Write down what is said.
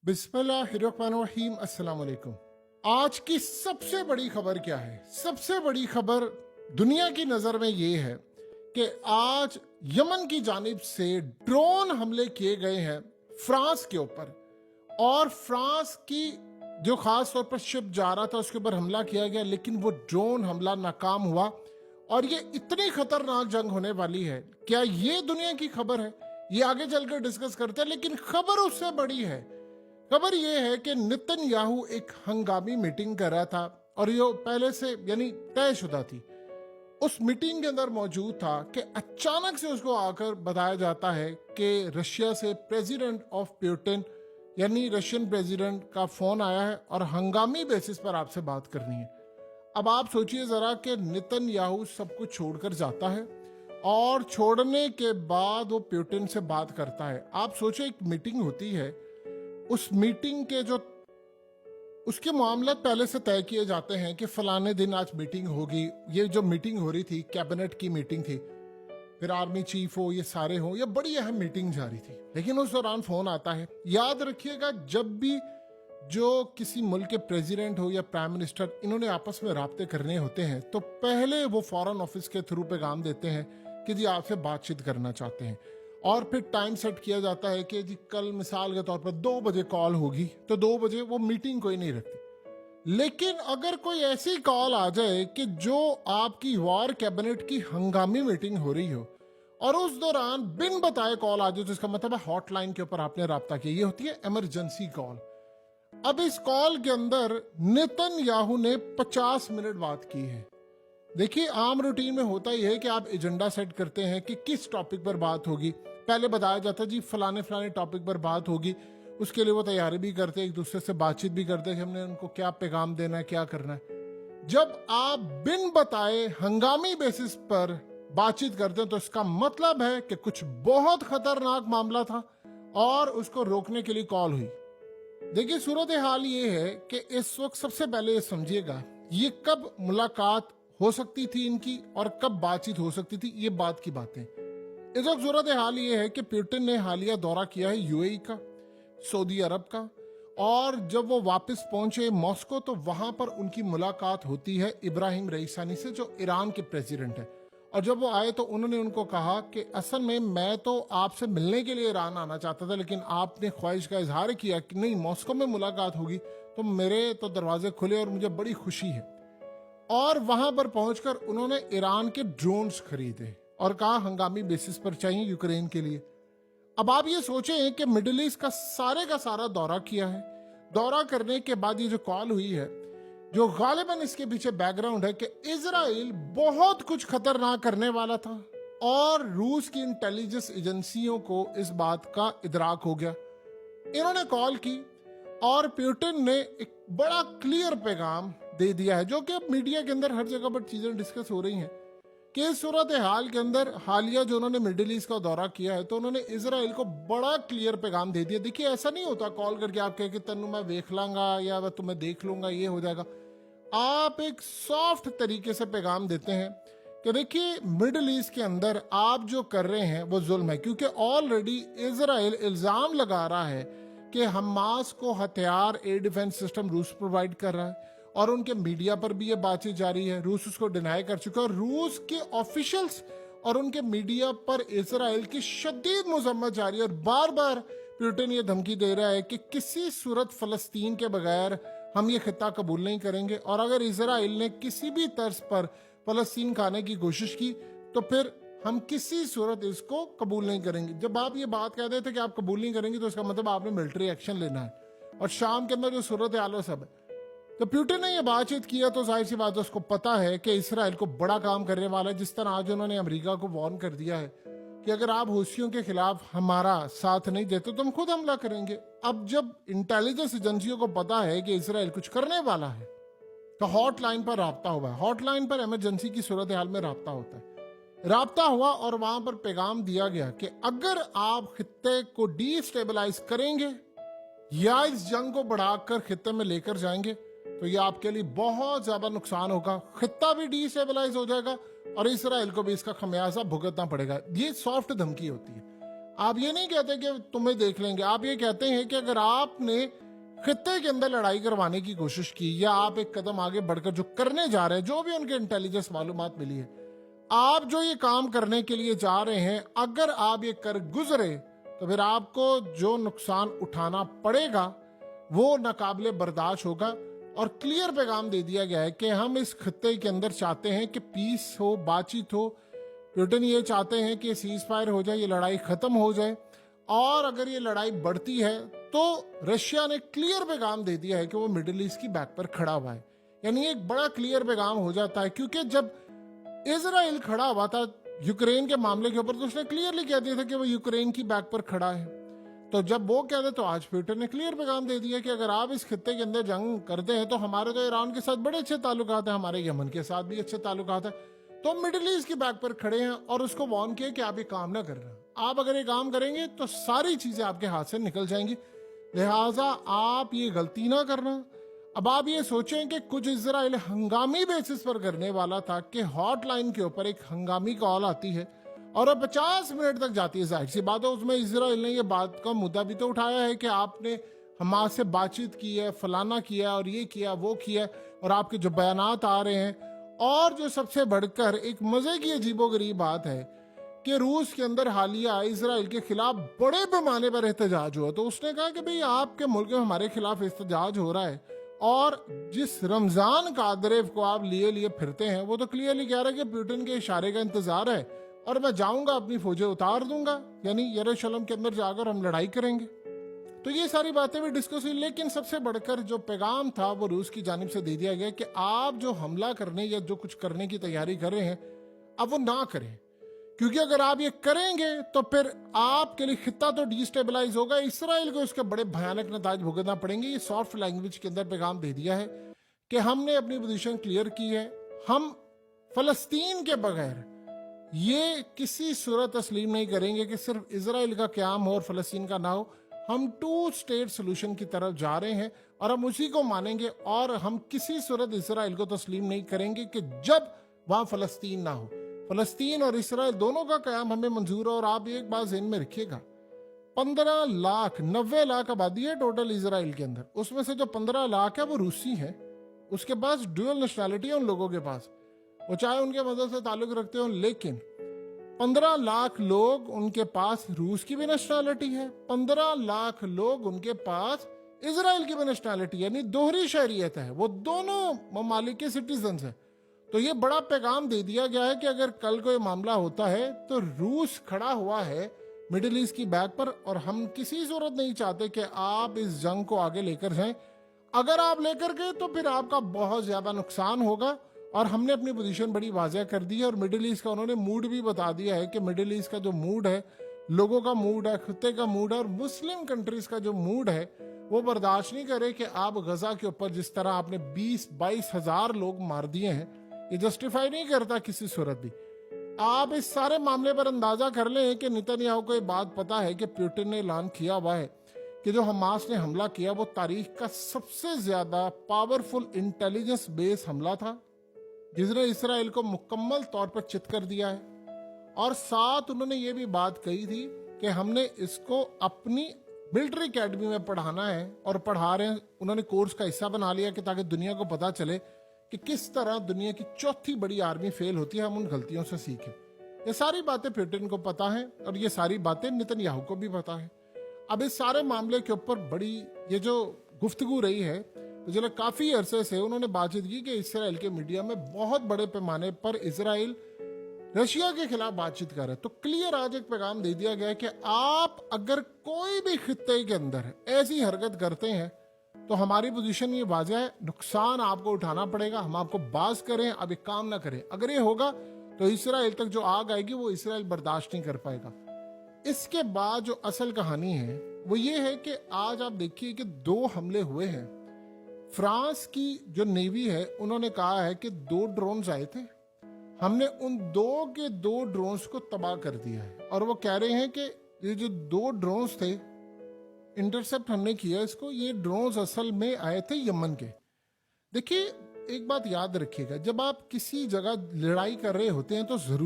बिस्मिल्लाहिर्रहमानिर्रहीम। अस्सलाम वालेकुम। आज की सबसे बड़ी खबर क्या है? सबसे बड़ी खबर दुनिया की नजर में ये है कि आज यमन की जानिब से ड्रोन हमले किए गए हैं फ्रांस के ऊपर, और फ्रांस की जो खास तौर पर शिप जा रहा था उसके ऊपर हमला किया गया, लेकिन वो ड्रोन हमला नाकाम हुआ। और ये इतनी खतरनाक जंग होने वाली है। क्या ये दुनिया की खबर है? ये आगे चलकर डिस्कस करते हैं, लेकिन खबर उससे बड़ी है। खबर यह है कि नेतन्याहू एक हंगामी मीटिंग कर रहा था, और ये पहले से यानी तयशुदा थी। उस मीटिंग के अंदर मौजूद था कि अचानक से उसको आकर बताया जाता है कि रशिया से प्रेसिडेंट ऑफ पुतिन यानी रशियन प्रेसिडेंट का फोन आया है और हंगामी बेसिस पर आपसे बात करनी है। अब आप सोचिए जरा कि नेतन्याहू सब कुछ छोड़कर जाता है, और छोड़ने के बाद वो पुतिन से बात करता है। आप सोचिए, एक मीटिंग होती है, उस मीटिंग के जो उसके मामला पहले से तय किए जाते हैं कि फलाने दिन आज मीटिंग होगी। ये जो मीटिंग हो रही थी कैबिनेट की मीटिंग थी, फिर आर्मी चीफ हो, ये सारे हो, ये बड़ी अहम मीटिंग जा रही थी। लेकिन उस दौरान फोन आता है। याद रखिएगा, जब भी जो किसी मुल्क के प्रेसिडेंट हो या प्राइम मिनिस्टर, इन्होंने आपस में राब्ते करने होते हैं तो पहले वो फॉरेन ऑफिस के थ्रू पैगाम देते हैं कि जी आपसे बातचीत करना चाहते हैं, और फिर टाइम सेट किया जाता है कि जी कल मिसाल के तौर पर 2 बजे कॉल होगी, तो 2 बजे वो मीटिंग कोई नहीं रखती। लेकिन अगर कोई ऐसी कॉल आ जाए कि जो आपकी वॉर कैबिनेट की हंगामी मीटिंग हो रही हो, और उस दौरान बिन बताए कॉल आ जाए, तो इसका मतलब है हॉटलाइन के ऊपर आपने राब्ता किया, ये होती है इमरजेंसी कॉल। अब इस कॉल के अंदर नेतन्याहू ने 50 मिनट बात की है। देखिए, आम रूटीन में होता ही है कि आप एजेंडा सेट करते हैं कि किस टॉपिक पर बात होगी। पहले बताया जाता है जी फलाने फलाने टॉपिक पर बात होगी, उसके लिए वो तैयारी भी करते, एक दूसरे से बातचीत भी करते कि हमने उनको क्या पैगाम देना है, क्या करना है। जब आप बिन बताए हंगामी बेसिस पर बातचीत करते हैं तो इसका मतलब है कि कुछ बहुत खतरनाक मामला था और उसको रोकने के लिए कॉल हुई। देखिए, सूरत हाल ये है कि इस वक्त सबसे पहले ये समझिएगा, ये कब मुलाकात हो सकती थी इनकी और कब बातचीत हो सकती थी, ये बात की बातें। इस वक्त सूरत हाल ये है कि पुतिन ने हालिया दौरा किया है यूएई का, सऊदी अरब का, और जब वो वापस पहुंचे मॉस्को तो वहां पर उनकी मुलाकात होती है इब्राहिम रईसानी से, जो ईरान के प्रेसिडेंट है। और जब वो आए तो उन्होंने उनको कहा कि असल में मैं तो आपसे मिलने के लिए ईरान आना चाहता था, लेकिन आपने ख्वाहिश का इजहार किया कि नहीं मॉस्को में मुलाकात होगी, तो मेरे तो दरवाजे खुले और मुझे बड़ी खुशी है। और वहां पर पहुंचकर उन्होंने ईरान के ड्रोन्स खरीदे और कहा हंगामी बेसिस पर चाहिए यूक्रेन के लिए। अब आप ये सोचें कि मिडिल ईस्ट का सारा दौरा किया है। दौरा करने के बाद ये जो कॉल हुई है, जो गालिबन इसके पीछे बैकग्राउंड है कि इजराइल बहुत कुछ खतरनाक करने वाला था, और रूस की इंटेलिजेंस एजेंसियों को इस बात का इदराक हो गया। इन्होंने कॉल की और पुतिन ने एक बड़ा क्लियर पैगाम दे दिया है, जो कि अब मीडिया के अंदर हर जगह पर चीजें डिस्कस हो रही हैं कि इस सूरत हाल के अंदर हालिया जो उन्होंने मिडिल ईस्ट का दौरा किया है, तो उन्होंने इजराइल को बड़ा क्लियर पैगाम दे दिया। देखिए, ऐसा नहीं होता कॉल करके आप कहे कि तन्नू मैं देख लांगा या मैं तुम्हें देख लूंगा, ये हो जाएगा। आप एक सॉफ्ट तरीके से पैगाम देते हैं कि देखिए मिडिल ईस्ट के अंदर आप जो कर रहे हैं वो जुल्म है, क्योंकि ऑलरेडी इजराइल इल्जाम लगा रहा है कि हमास को हथियार, एयर डिफेंस सिस्टम रूस प्रोवाइड कर रहा है, और उनके मीडिया पर भी ये बातचीत जारी है। रूस उसको डिनाई कर चुका है, और रूस के ऑफिशियल्स और उनके मीडिया पर इजराइल की शदीद मजम्मत जारी है। और बार बार पुतिन ये धमकी दे रहा है कि किसी सूरत फलस्तीन के बगैर हम ये खिता कबूल नहीं करेंगे, और अगर इजराइल ने किसी भी तर्ज पर फलस्तीन खाने की कोशिश की तो फिर हम किसी सूरत इसको कबूल नहीं करेंगे। जब आप ये बात कह रहे थे कि आप कबूल नहीं करेंगे, तो इसका मतलब आपने मिलिट्री एक्शन लेना है, और शाम के अंदर जो सूरत हाल है सब है। तो पुतिन ने ये बातचीत किया तो जाहिर सी बात है उसको पता है कि इसराइल को बड़ा काम करने वाला है। जिस तरह आज उन्होंने अमेरिका को वार्न कर दिया है कि अगर आप हुसियों के खिलाफ हमारा साथ नहीं देते तो हम खुद हमला करेंगे। अब जब इंटेलिजेंस एजेंसियों को पता है कि इसराइल कुछ करने वाला है, तो हॉटलाइन पर राब्ता हुआ है। हॉटलाइन पर इमरजेंसी की सूरत हाल में राब्ता होता है। राब्ता हुआ और वहां पर पैगाम दिया गया कि अगर आप खित्ते को डिस्टेबलाइज करेंगे या इस जंग को बढ़ाकर खित्ते में लेकर जाएंगे, तो ये आपके लिए बहुत ज्यादा नुकसान होगा। खित्ता भी डिस्टेबलाइज हो जाएगा और इसराइल को भी इसका खमियाजा भुगतना पड़ेगा। ये सॉफ्ट धमकी होती है। आप ये नहीं कहते कि तुम्हें देख लेंगे, आप ये कहते हैं कि अगर आपने खित्ते के अंदर लड़ाई करवाने की कोशिश की या आप एक कदम आगे बढ़कर जो करने जा रहे हैं, जो भी उनके इंटेलिजेंस मालूमात मिली है, आप जो ये काम करने के लिए जा रहे हैं, अगर आप ये कर गुजरे तो फिर आपको जो नुकसान उठाना पड़ेगा वो नाकाबिले बर्दाश्त होगा। और क्लियर पैगाम दे दिया गया है कि हम इस खित्ते के अंदर चाहते हैं कि पीस हो, बातचीत हो। पुतिन ये चाहते हैं कि सीज फायर हो जाए, ये लड़ाई खत्म हो जाए। और अगर ये लड़ाई बढ़ती है तो रशिया ने क्लियर पैगाम दे दिया है कि वो मिडिल ईस्ट की बैक पर खड़ा हुआ है। यानी एक बड़ा क्लियर पैगाम हो जाता है, क्योंकि जब इजराइल खड़ा हुआ था यूक्रेन के मामले के ऊपर तो उसने क्लियरली कह दिया था कि वो यूक्रेन की बैक पर खड़ा है। तो जब वो कहते तो आज पुतिन ने क्लियर पैगाम दे दिया कि अगर आप इस खित्ते के अंदर जंग करते हैं तो हमारे तो ईरान के साथ बड़े अच्छे ताल्लुकात हैं, हमारे यमन के साथ भी अच्छे ताल्लुकात हैं, तो मिडिल ईस्ट की बैक पर खड़े हैं। और उसको वार्न किया कि आप ये काम ना करना, आप अगर ये काम करेंगे तो सारी चीजें आपके हाथ से निकल जाएंगी, लिहाजा आप ये गलती ना करना। अब आप ये सोचें कि कुछ इजराइल हंगामी बेसिस पर करने वाला था कि हॉटलाइन के ऊपर एक हंगामी कॉल आती है और अब 50 मिनट तक जाती है। जाहिर सी बात है उसमें इजराइल ने ये बात का मुद्दा भी तो उठाया है कि आपने हमास से बातचीत की है, फलाना किया और ये किया वो किया, और आपके जो बयानात आ रहे हैं। और जो सबसे बढ़कर एक मजे की अजीबोगरीब बात है कि रूस के अंदर हालिया इजराइल के खिलाफ बड़े पैमाने पर एहतजाज हुआ, तो उसने कहा कि भाई आपके मुल्क में हमारे खिलाफ एहतजाज हो रहा है, और जिस रमजान कादरेव को आप लिए लिए फिरते हैं वो तो क्लियरली कह रहा है कि पुतिन के इशारे का इंतजार है और मैं जाऊंगा अपनी फौजें उतार दूंगा, यानी यरूशलेम के अंदर जाकर हम लड़ाई करेंगे। तो ये सारी बातें भी डिस्कस हुई, लेकिन सबसे बढ़कर जो पैगाम था वो रूस की जानिब से दे दिया गया कि आप जो हमला करने या जो कुछ करने की तैयारी कर रहे हैं अब वो ना करें, क्योंकि अगर आप ये करेंगे तो फिर आपके लिए खित्ता तो डिस्टेबलाइज होगा, इसराइल को इसके बड़े भयानक नताज भुगतना पड़ेंगे। ये सॉफ्ट लैंग्वेज के अंदर पैगाम दे दिया है कि हमने अपनी पोजीशन क्लियर की है, हम फलस्तीन के बगैर ये किसी सूरत तस्लीम नहीं करेंगे कि सिर्फ इसराइल का क्याम हो और फलस्तीन का ना हो। हम 2 स्टेट सोल्यूशन की तरफ जा रहे हैं और हम उसी को मानेंगे, और हम किसी सूरत इसराइल को तस्लीम नहीं करेंगे कि जब वहां फलस्तीन ना हो। फलस्तीन और इसराइल दोनों का कयाम हमें मंजूर है। और आप एक बात ज़हन में रखिएगा, 15 लाख 90 लाख आबादी है टोटल इसराइल के अंदर, उसमें से जो 15 लाख है वो रूसी है, उसके पास ड्यूअल नेशनैलिटी है उन लोगों के पास, वो चाहे उनके मजहब से ताल्लुक रखते हो, लेकिन 15 लाख लोग उनके पास रूस की भी नेशनैलिटी है, 15 लाख लोग उनके पास इसराइल की भी नेशनैलिटी, यानी दोहरी शहरियत है, वो दोनों ममालिक के सिटीजन हैं। तो ये बड़ा पैगाम दे दिया गया है कि अगर कल कोई मामला होता है तो रूस खड़ा हुआ है मिडिल ईस्ट की बैक पर, और हम किसी सूरत नहीं चाहते कि आप इस जंग को आगे लेकर जाएं। अगर आप लेकर गए तो फिर आपका बहुत ज्यादा नुकसान होगा। और हमने अपनी पोजीशन बड़ी वाज़ेह कर दी है, और मिडिल ईस्ट का उन्होंने मूड भी बता दिया है कि मिडिल ईस्ट का जो मूड है, लोगों का मूड है, खित्ते का मूड है, और मुस्लिम कंट्रीज का जो मूड है, वो बर्दाश्त नहीं करे कि आप गजा के ऊपर जिस तरह आपने 20-22 हजार लोग मार दिए हैं, ये जस्टिफाई नहीं करता किसी सूरत भी। आप इस सारे मामले पर अंदाजा कर लें कि नेतन्याहू को ये बात पता है कि पुतिन ने ऐलान किया हुआ है कि जो हमास ने हमला किया वो तारीख का सबसे ज्यादा पावरफुल इंटेलिजेंस बेस हमला था, जिसने इसराइल को मुकम्मल तौर पर चित कर दिया है। और साथ उन्होंने ये भी बात कही थी कि हमने इसको अपनी मिलिट्री अकेडमी में पढ़ाना है, और पढ़ा रहे हैं, उन्होंने कोर्स का हिस्सा बना लिया कि ताकि दुनिया को पता चले कि किस तरह दुनिया की चौथी बड़ी आर्मी फेल होती है, हम उन गलतियों से सीखें। ये सारी बातें पुतिन को पता है और ये सारी बातें नेतन्याहू को भी पता है। अब इस सारे मामले के ऊपर बड़ी ये जो गुफ्तगू रही है, मुझे काफी अरसे से उन्होंने बातचीत की कि इसराइल के मीडिया में बहुत बड़े पैमाने पर इसराइल रशिया के खिलाफ बातचीत कर रहा है। तो क्लियर आज एक पैगाम दे दिया गया है कि आप अगर कोई भी खित्ते के अंदर ऐसी हरकत करते हैं तो हमारी पोजीशन ये वाज़ेह है, नुकसान आपको उठाना पड़ेगा, हम आपको बाज करें, अब एक काम ना करें। अगर ये होगा तो इसराइल तक जो आग आएगी वो इसराइल बर्दाश्त नहीं कर पाएगा। इसके बाद जो असल कहानी है वो ये है कि आज आप देखिए कि 2 हमले हुए हैं। फ्रांस की जो नेवी है उन्होंने कहा है कि 2 ड्रोन्स आए थे, हमने उन 2 के 2 ड्रोन्स को तबाह कर दिया है, और वो कह रहे हैं कि ये जो 2 ड्रोन्स थे इंटरसेप्ट हमने किया इसको, ये ड्रोन्स असल में आए थे यमन के। देखिए एक बात याद रखिएगा, जब आप किसी जगह लड़ाई कर रहे होते हैं तो जरूर